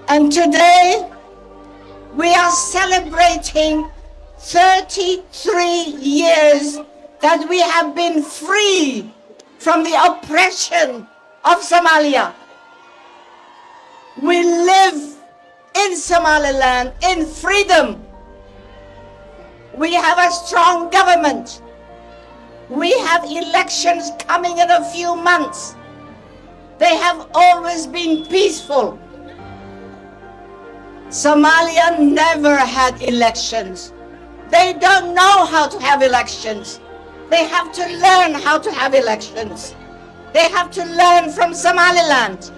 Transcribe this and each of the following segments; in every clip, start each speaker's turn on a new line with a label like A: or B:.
A: And today, we are celebrating 33 years that we have been free from the oppression of Somalia. We live in Somaliland in freedom. We have a strong government. We have elections coming in a few months. They have always been peaceful. Somalia never had elections. They don't know how to have elections. They have to learn how to have elections. They have to learn from Somaliland.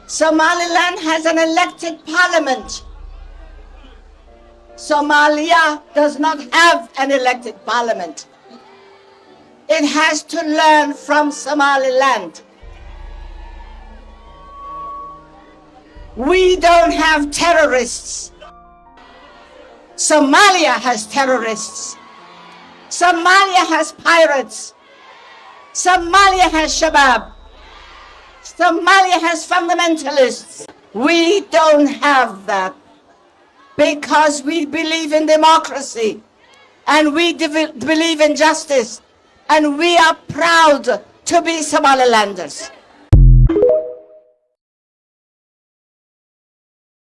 A: Somaliland has an elected parliament. Somalia does not have an elected parliament. It has to learn from Somaliland. We don't have terrorists. Somalia has terrorists. Somalia has pirates. Somalia has Shabab. Somalia has fundamentalists. We don't have that because we believe in democracy and we believe in justice, and we are proud to be Somalilanders.